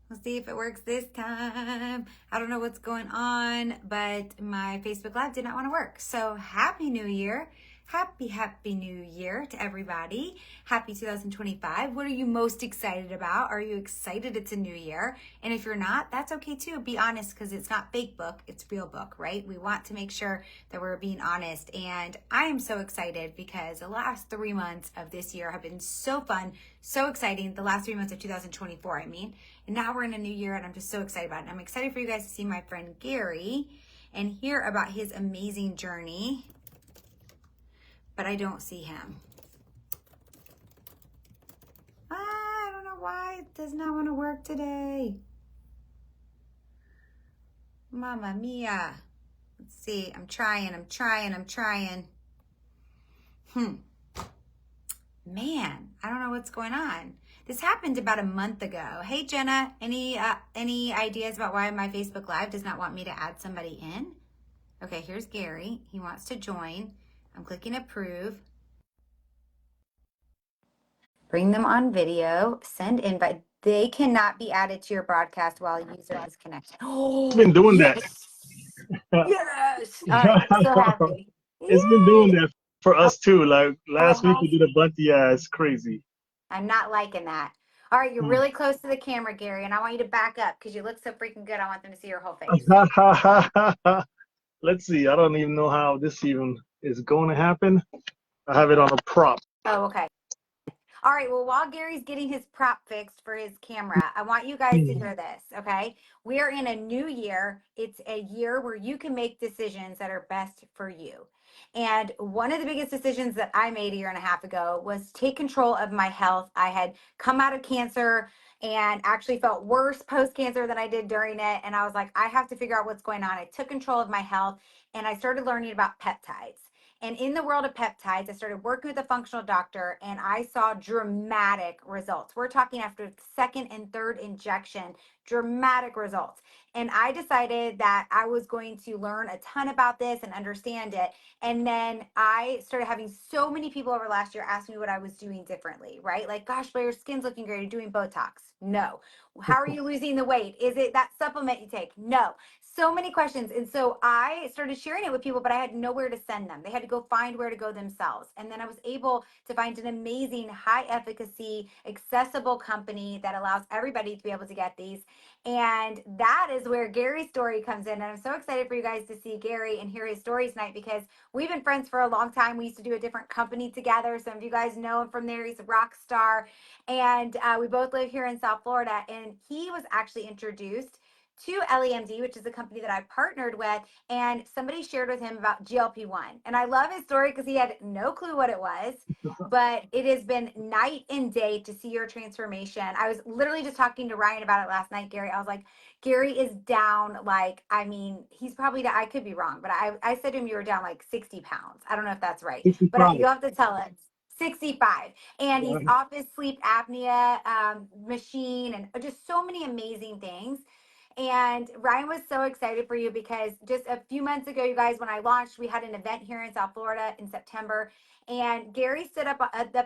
We'll see if it works this time. I don't know what's going on, but my Facebook Live did not want to work. So happy New Year. Happy New Year to everybody. Happy 2025. What are you most excited about? Are you excited it's a new year? And if you're not, that's okay too. Be honest, because it's not fake book, it's real book, right? We want to make sure that we're being honest. And I am so excited because the last 3 months of this year have been so fun, so exciting. The last 3 months of 2024, I mean. And now we're in a new year and I'm just so excited about it. And I'm excited for you guys to see my friend Gary and hear about his amazing journey. But I don't see him. I don't know why it does not want to work today. Mamma mia. Let's see. I'm trying. Man, I don't know what's going on. This happened about a month ago. Hey, Jenna, any ideas about why my Facebook Live does not want me to add somebody in? Okay, here's Gary. He wants to join. I'm clicking approve. Bring them on video. Send invite. They cannot be added to your broadcast while user is connected. Oh, it's been doing yes. that. Yes. All right, I'm so happy. It's Yay. been doing that for us too. Like last week we Has did a bunch. Yeah, it's crazy. I'm not liking that. All right, you're really close to the camera, Gary, and I want you to back up because you look so freaking good. I want them to see your whole face. Let's see. I don't even know how this even is going to happen. I have it on a prop. Oh, okay. All right, well, while Gary's getting his prop fixed for his camera, I want you guys to hear this, okay? We are in a new year. It's a year where you can make decisions that are best for you. And one of the biggest decisions that I made a year and a half ago was take control of my health. I had come out of cancer and actually felt worse post-cancer than I did during it. And I was like, I have to figure out what's going on. I took control of my health and I started learning about peptides. And in the world of peptides, I started working with a functional doctor and I saw dramatic results. We're talking after second and third injection, dramatic results. And I decided that I was going to learn a ton about this and understand it. And then I started having so many people over last year ask me what I was doing differently, right? Like, gosh, but your skin's looking great. Are you doing Botox? No. How are you losing the weight? Is it that supplement you take? No. So many questions. And so I started sharing it with people, but I had nowhere to send them. They had to go find where to go themselves. And then I was able to find an amazing, high efficacy, accessible company that allows everybody to be able to get these. And that is where Gary's story comes in. And I'm so excited for you guys to see Gary and hear his story tonight because we've been friends for a long time. We used to do a different company together. Some of you guys know him from there. He's a rock star. And we both live here in South Florida. And he was actually introduced to LEMD, which is a company that I partnered with, and somebody shared with him about GLP-1. And I love his story because he had no clue what it was, but it has been night and day to see your transformation. I was literally just talking to Ryan about it last night, Gary. I was like, Gary is down, like, I mean, he's probably, I could be wrong, but I said to him, you were down like 60 pounds. I don't know if that's right, but you'll have to tell us. 65, and he's off his sleep apnea machine and just so many amazing things. And Ryan was so excited for you because just a few months ago, you guys, when I launched, we had an event here in South Florida in September. And Gary stood up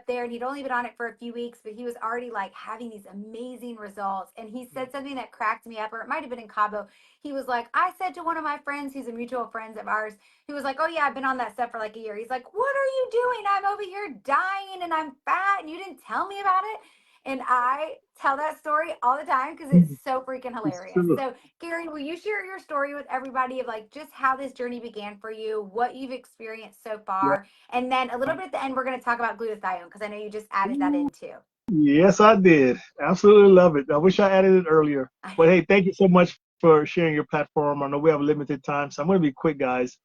there and he'd only been on it for a few weeks, but he was already like having these amazing results. And he said something that cracked me up, or it might have been in Cabo. He was like, I said to one of my friends, who's a mutual friend of ours, he was like, oh yeah, I've been on that stuff for like a year. He's like, what are you doing? I'm over here dying and I'm fat and you didn't tell me about it. And I tell that story all the time because it's so freaking hilarious. So, Gary, will you share your story with everybody of like just how this journey began for you, what you've experienced so far, and then a little bit at the end, we're going to talk about glutathione because I know you just added that in too. Yes, I did. Absolutely love it. I wish I added it earlier. But hey, thank you so much for sharing your platform. I know we have a limited time, so I'm going to be quick, guys.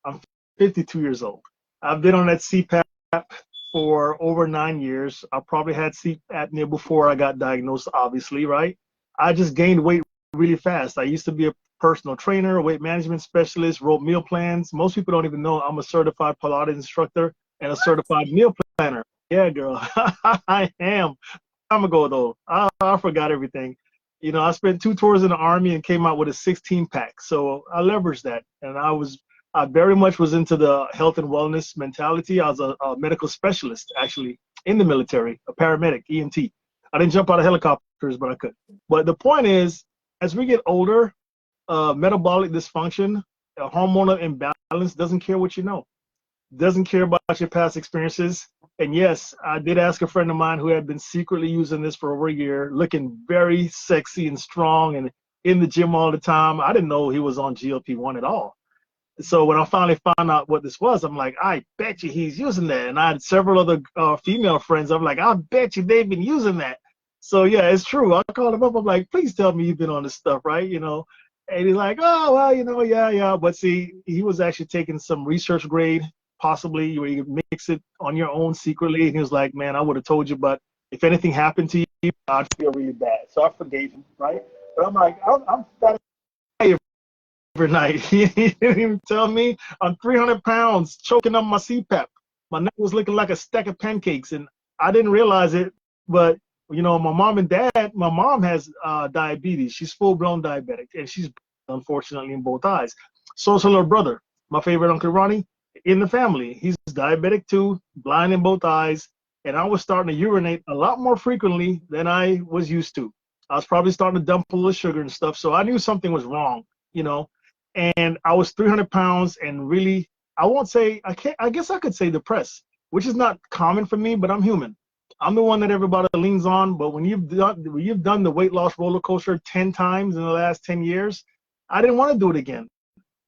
I'm 52 years old. I've been on that CPAP for over 9 years. I probably had sleep apnea before I got diagnosed, obviously, right? I just gained weight really fast. I used to be a personal trainer, weight management specialist, wrote meal plans. Most people don't even know I'm a certified Pilates instructor and a certified meal planner. Yeah, girl, I am. Time ago though, I forgot everything. You know, I spent 2 tours in the Army and came out with a 16 pack. So I leveraged that, and I very much was into the health and wellness mentality. I was a medical specialist actually in the military, a paramedic, EMT. I didn't jump out of helicopters, but I could. But the point is, as we get older, metabolic dysfunction, hormonal imbalance doesn't care what you know, doesn't care about your past experiences. And yes, I did ask a friend of mine who had been secretly using this for over a year, looking very sexy and strong and in the gym all the time. I didn't know he was on GLP-1 at all. So when I finally found out what this was, I'm like, I bet you he's using that. And I had several other female friends. I'm like, I bet you they've been using that. So yeah, it's true. I called him up. I'm like, please tell me you've been on this stuff, right? You know, and he's like, oh, well, you know, yeah. But see, he was actually taking some research grade, possibly where you mix it on your own secretly. And he was like, man, I would have told you, but if anything happened to you, I'd feel really bad. So I forgave him, right? But I'm like, I'm fat overnight. He didn't even tell me. I'm 300 pounds, choking on my CPAP. My neck was looking like a stack of pancakes, and I didn't realize it. But you know, my mom and dad. My mom has diabetes. She's full-blown diabetic, and she's unfortunately in both eyes. So is her little brother, my favorite Uncle Ronnie, in the family. He's diabetic too, blind in both eyes, and I was starting to urinate a lot more frequently than I was used to. I was probably starting to dump a little sugar and stuff, so I knew something was wrong, you know. And I was 300 pounds and really, I guess I could say depressed, which is not common for me, but I'm human. I'm the one that everybody leans on. But when you've done the weight loss roller coaster 10 times in the last 10 years, I didn't want to do it again.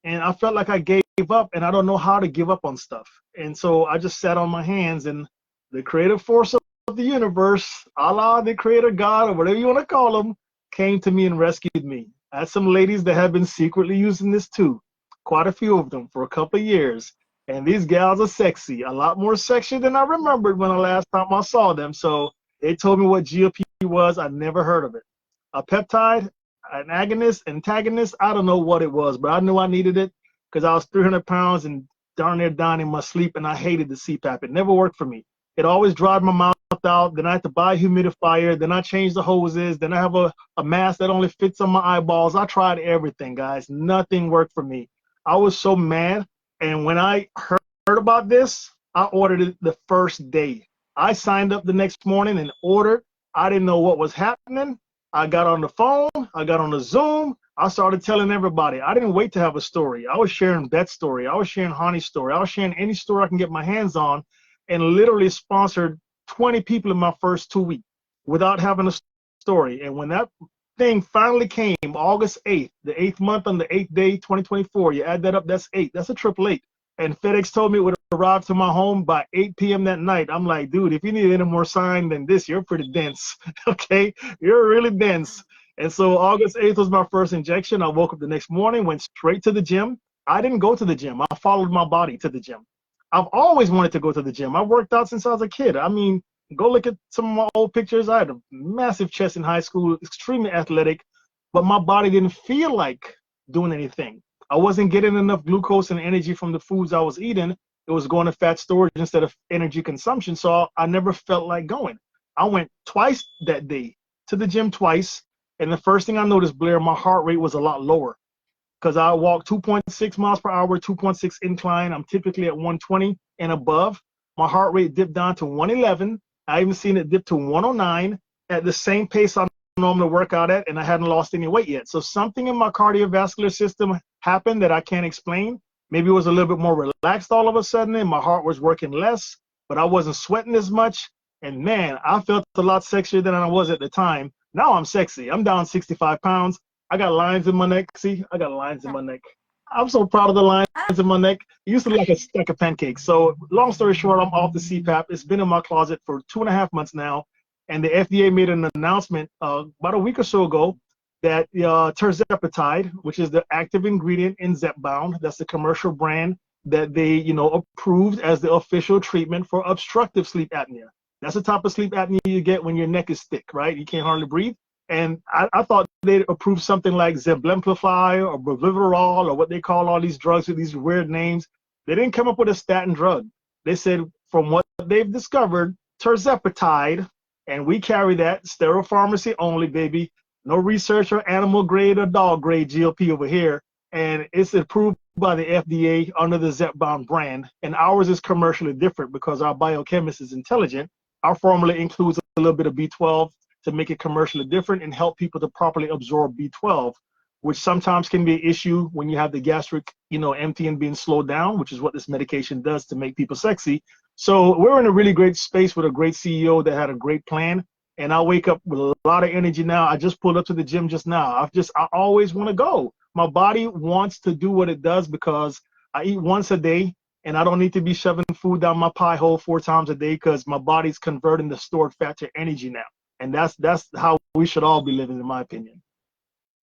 And I felt like I gave up, and I don't know how to give up on stuff. And so I just sat on my hands, and the creative force of the universe, Allah, the creator God, or whatever you want to call him, came to me and rescued me. I had some ladies that have been secretly using this too, quite a few of them for a couple of years. And these gals are sexy, a lot more sexy than I remembered when the last time I saw them. So they told me what GLP was. I never heard of it. A peptide, an agonist, antagonist, I don't know what it was, but I knew I needed it because I was 300 pounds and darn near dying in my sleep, and I hated the CPAP. It never worked for me. It always dried my mouth out. Then I had to buy a humidifier. Then I changed the hoses. Then I have a mask that only fits on my eyeballs. I tried everything, guys. Nothing worked for me. I was so mad. And when I heard about this, I ordered it the first day. I signed up the next morning and ordered. I didn't know what was happening. I got on the phone. I got on the Zoom. I started telling everybody. I didn't wait to have a story. I was sharing Beth's story. I was sharing Hani's story. I was sharing any story I can get my hands on, and literally sponsored 20 people in my first 2 weeks without having a story. And when that thing finally came, August 8th, the 8th month on the 8th day, 2024, you add that up, that's 8. That's a triple 8. And FedEx told me it would arrive to my home by 8 p.m. that night. I'm like, dude, if you need any more sign than this, you're pretty dense, okay? You're really dense. And so August 8th was my first injection. I woke up the next morning, went straight to the gym. I didn't go to the gym. I followed my body to the gym. I've always wanted to go to the gym. I worked out since I was a kid. I mean, go look at some of my old pictures. I had a massive chest in high school, extremely athletic, but my body didn't feel like doing anything. I wasn't getting enough glucose and energy from the foods I was eating. It was going to fat storage instead of energy consumption, so I never felt like going. I went twice that day, to the gym twice, and the first thing I noticed, Blair, my heart rate was a lot lower because I walk 2.6 miles per hour, 2.6 incline. I'm typically at 120 and above. My heart rate dipped down to 111. I even seen it dip to 109 at the same pace I normally work out at, and I hadn't lost any weight yet. So something in my cardiovascular system happened that I can't explain. Maybe it was a little bit more relaxed all of a sudden, and my heart was working less, but I wasn't sweating as much. And man, I felt a lot sexier than I was at the time. Now I'm sexy. I'm down 65 pounds. I got lines in my neck. See, I got lines in my neck. I'm so proud of the lines in my neck. It used to look like a stack of pancakes. So long story short, I'm off the CPAP. It's been in my closet for 2.5 months now. And the FDA made an announcement about a week or so ago that tirzepatide, which is the active ingredient in Zepbound, that's the commercial brand that they, approved as the official treatment for obstructive sleep apnea. That's the type of sleep apnea you get when your neck is thick, right? You can't hardly breathe. And I thought they'd approve something like Zeblemplify or Brevivorol or what they call all these drugs with these weird names. They didn't come up with a statin drug. They said, from what they've discovered, tirzepatide, and we carry that, sterile pharmacy only, baby. No research or animal grade or dog grade GLP over here. And it's approved by the FDA under the Zepbound brand. And ours is commercially different because our biochemist is intelligent. Our formula includes a little bit of B12, to make it commercially different and help people to properly absorb B12, which sometimes can be an issue when you have the gastric, emptying being slowed down, which is what this medication does to make people sexy. So we're in a really great space with a great CEO that had a great plan. And I wake up with a lot of energy now. I just pulled up to the gym just now. I always want to go. My body wants to do what it does because I eat once a day and I don't need to be shoving food down my pie hole 4 times a day because my body's converting the stored fat to energy now. And that's how we should all be living, in my opinion.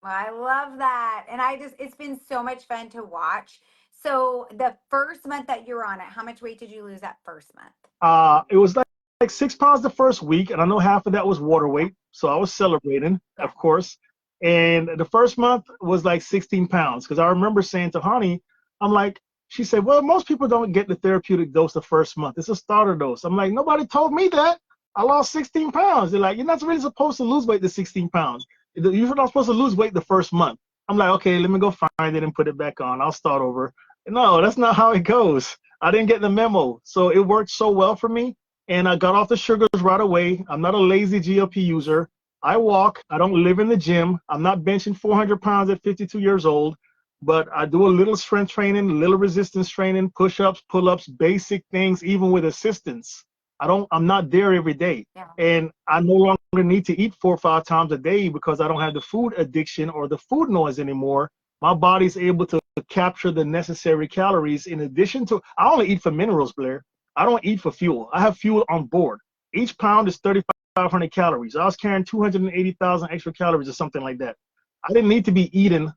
I love that. And it's been so much fun to watch. So the first month that you were on it, how much weight did you lose that first month? It was like 6 pounds the first week, and I know half of that was water Yeah. weight, so I was celebrating, Yeah. of course. And the first month was like 16 pounds because I remember saying to Honey, I'm like, she said, well, most people don't get the therapeutic dose the first month. It's a starter dose. I'm like, nobody told me that. I lost 16 pounds. They're like, you're not really supposed to lose weight the 16 pounds. You're not supposed to lose weight the first month. I'm like, okay, let me go find it and put it back on. I'll start over. No, that's not how it goes. I didn't get the memo. So it worked so well for me. And I got off the sugars right away. I'm not a lazy GLP user. I walk. I don't live in the gym. I'm not benching 400 pounds at 52 years old, but I do a little strength training, a little resistance training, push-ups, pull-ups, basic things, even with assistance. I'm not there every day. Yeah. And I no longer need to eat 4 or 5 times a day because I don't have the food addiction or the food noise anymore. My body's able to capture the necessary calories in addition to, I only eat for minerals, Blair. I don't eat for fuel. I have fuel on board. Each pound is 3,500 calories. I was carrying 280,000 extra calories or something like that. I didn't need to be eating.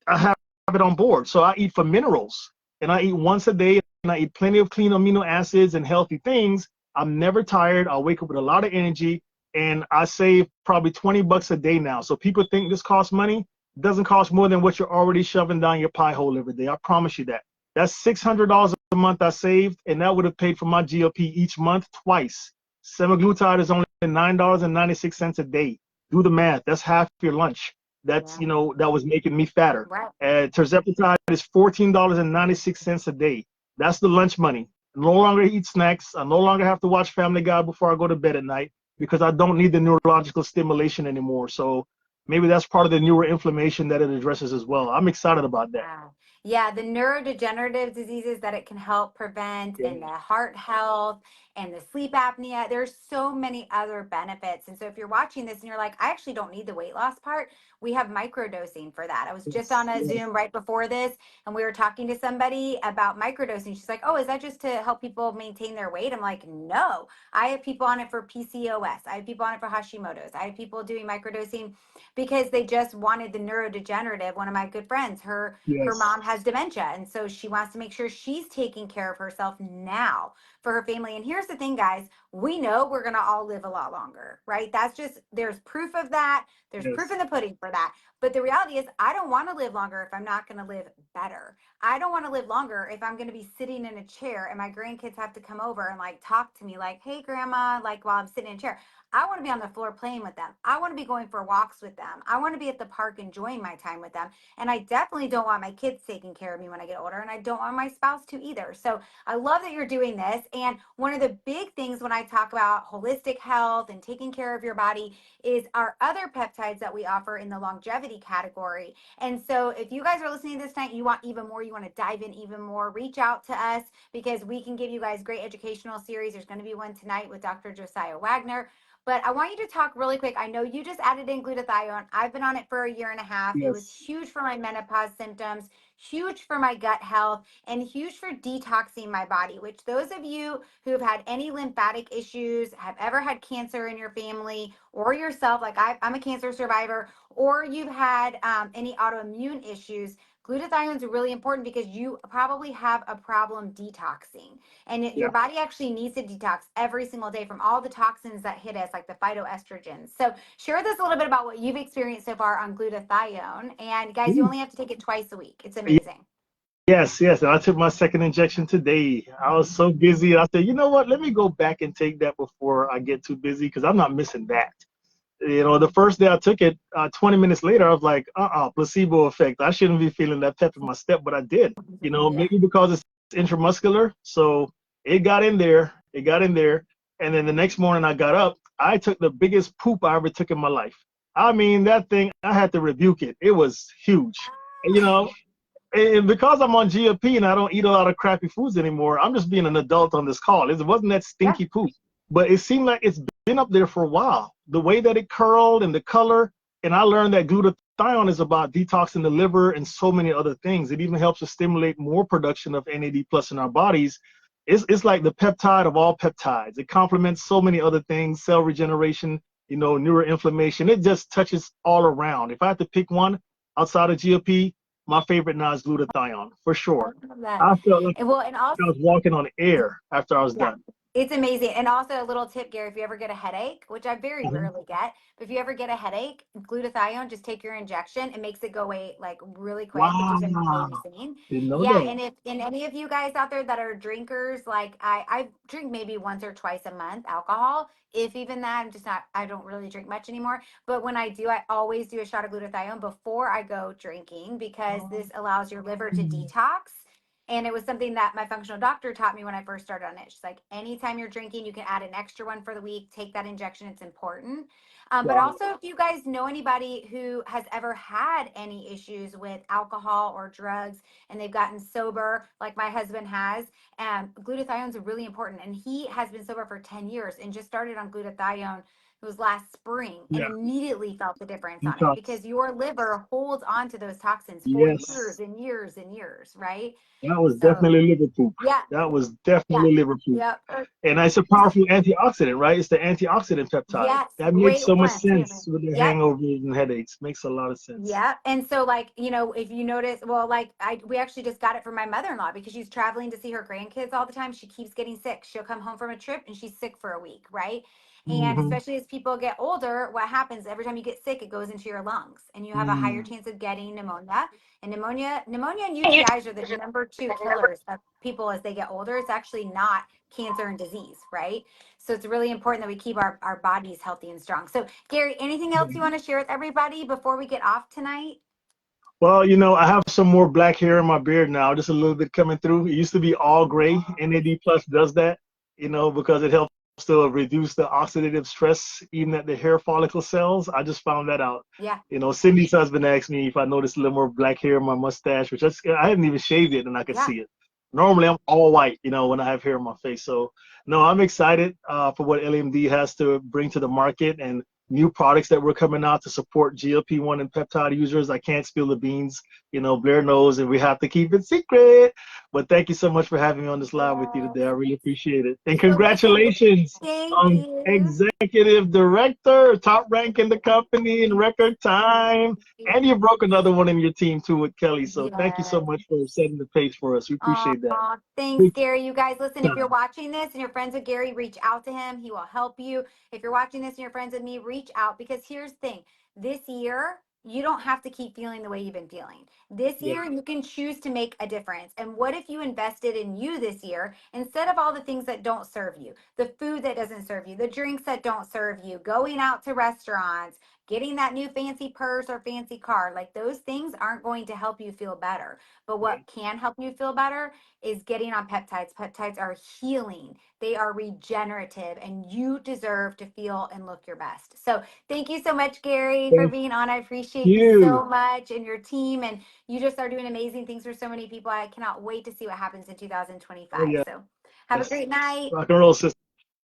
I have it on board. So I eat for minerals and I eat once a day and I eat plenty of clean amino acids and healthy things. I'm never tired. I wake up with a lot of energy and I save probably 20 bucks a day now. So people think this costs money. It doesn't cost more than what you're already shoving down your pie hole every day. I promise you that. That's $600 a month I saved, and that would have paid for my GLP each month twice. Semaglutide is only $9.96 a day. Do the math. That's half your lunch. That's, Yeah. that was making me fatter. Right. Tirzepatide is $14.96 a day. That's the lunch money. I no longer eat snacks. I no longer have to watch Family Guy before I go to bed at night because I don't need the neurological stimulation anymore. So maybe that's part of the neuroinflammation that it addresses as well. I'm excited about that. Wow. Yeah, the neurodegenerative diseases that it can help prevent Yeah. and the heart health and the sleep apnea. There's so many other benefits. And so if you're watching this and you're like, I actually don't need the weight loss part, we have microdosing for that. I was just Yes. on a Zoom right before this and we were talking to somebody about microdosing. She's like, oh, is that just to help people maintain their weight? I'm like, no, I have people on it for PCOS. I have people on it for Hashimoto's. I have people doing microdosing because they just wanted the neurodegenerative. One of my good friends, her Yes. mom has dementia, and so she wants to make sure she's taking care of herself now for her family. And here's the thing, guys, we know we're going to all live a lot longer, right? There's proof of that. There's proof Yes. in the pudding for that. But the reality is, I don't want to live longer if I'm not going to live better. I don't want to live longer if I'm going to be sitting in a chair and my grandkids have to come over and like talk to me like, hey grandma, like while I'm sitting in a chair. I want to be on the floor playing with them. I want to be going for walks with them. I want to be at the park enjoying my time with them. And I definitely don't want my kids taking care of me when I get older. And I don't want my spouse to either. So I love that you're doing this. And one of the big things when I talk about holistic health and taking care of your body is our other peptides that we offer in the longevity category. And so if you guys are listening this night, you want even more, you want to dive in even more, reach out to us because we can give you guys great educational series. There's going to be one tonight with Dr. Josiah Wagner. But I want you to talk really quick. I know you just added in glutathione. I've been on it for a year and a half. It was Yes. huge for my menopause symptoms, huge for my gut health, and huge for detoxing my body, which those of you who have had any lymphatic issues, have ever had cancer in your family or yourself, like I'm a cancer survivor, or you've had any autoimmune issues, glutathione is really important because you probably have a problem detoxing. And your Yeah. body actually needs to detox every single day from all the toxins that hit us, like the phytoestrogens. So share with us a little bit about what you've experienced so far on glutathione. And guys, you Ooh. only have to take it twice a week. It's amazing. Yes, yes. And I took my second injection today. I was so busy. I said, you know what? Let me go back and take that before I get too busy because I'm not missing that. The first day I took it, 20 minutes later, I was like, placebo effect. I shouldn't be feeling that pep in my step, but I did. Yeah. Maybe because it's intramuscular. So it got in there. It got in there. And then the next morning I got up. I took the biggest poop I ever took in my life. I mean, that thing, I had to rebuke it. It was huge. You know, and because I'm on GLP and I don't eat a lot of crappy foods anymore, I'm just being an adult on this call. It wasn't that Yeah. stinky poop, but it seemed like it's been up there for a while. The way that it curled and the color, and I learned that glutathione is about detoxing the liver and so many other things. It even helps to stimulate more production of NAD plus in our bodies. It's like the peptide of all peptides. It complements so many other things, cell regeneration, neuroinflammation. It just touches all around. If I had to pick one outside of GLP, my favorite now is glutathione for I sure. love that. I felt like And well, and also, I was walking on air after I was yeah, done. it's amazing. And also a little tip, Gary, if you ever get a headache, which I very Mhm. rarely get, but if you ever get a headache, glutathione, just take your injection. It makes it go away like really quick, which is Wow, amazing. didn't know Yeah. that. And if and any of you guys out there that are drinkers, like I drink maybe once or twice a month alcohol. If even that, I'm just not, I don't really drink much anymore. But when I do, I always do a shot of glutathione before I go drinking because this allows your liver to detox. And it was something that my functional doctor taught me when I first started on it. She's like, anytime you're drinking, you can add an extra one for the week. Take that injection. It's important. But Wow. also, if you guys know anybody who has ever had any issues with alcohol or drugs and they've gotten sober, like my husband has, glutathione is really important. And he has been sober for 10 years and just started on glutathione. It was last spring and Yeah. immediately felt the difference on it Detox. because your liver holds on to those toxins for years Yes. and years and years, right? That was So definitely liver poop. yeah, That was yeah, definitely liver poop. yeah, And it's a powerful antioxidant, right? It's the antioxidant peptide. yes, That makes great so much one too. sense with the Yep, hangovers and headaches. Makes a lot of sense. yeah. And so like, if you notice, well, like we actually just got it for my mother-in-law because she's traveling to see her grandkids all the time. She keeps getting sick. She'll come home from a trip and she's sick for a week, right? And Hmm. especially as people get older, what happens every time you get sick, it goes into your lungs and you have a higher Mm. chance of getting pneumonia. And pneumonia and UTIs are the number two killers of people as they get older. It's actually not cancer and disease, right? So it's really important that we keep our bodies healthy and strong. So Gary, anything else you want to share with everybody before we get off tonight? Well, I have some more black hair in my beard now, just a little bit coming through. It used to be all gray. NAD plus does that, because it helps to reduce the oxidative stress even at the hair follicle cells. I just found that out. Yeah, Cindy's husband asked me if I noticed a little more black hair in my mustache, which I hadn't even shaved it and I could yeah. see it. Normally I'm all white, when I have hair on my face. So no, I'm excited for what LMD has to bring to the market and new products that we're coming out to support GLP-1 and peptide users. I can't spill the beans. Blair knows, and we have to keep it secret. But thank you so much for having me on this live with you today. I Yes. really appreciate it. And So listen, congratulations thank on you. executive director, top rank in the company in record time. And you broke another one in your team too with Kelly. So thank you so Yes. much for setting the pace for us. We appreciate that. Oh, thanks, Big Gary. You guys, listen, if you're time. watching this and you're friends with Gary, reach out to him. He will help you. If you're watching this and you're friends with me, reach out because here's the thing. This year, you don't have to keep feeling the way you've been feeling. This Yeah. year, you can choose to make a difference. And what if you invested in you this year instead of all the things that don't serve you, the food that doesn't serve you, the drinks that don't serve you, going out to restaurants, getting that new fancy purse or fancy car? Like those things aren't going to help you feel better. But what can help you feel better is getting on peptides. Peptides are healing, they are regenerative, and you deserve to feel and look your best. So, thank you so much, Gary, for Thank being on. I appreciate you you. so much and your team. And you just are doing amazing things for so many people. I cannot wait to see what happens in Oh, 2025. yes. So, have a great night. Rock and roll, sister.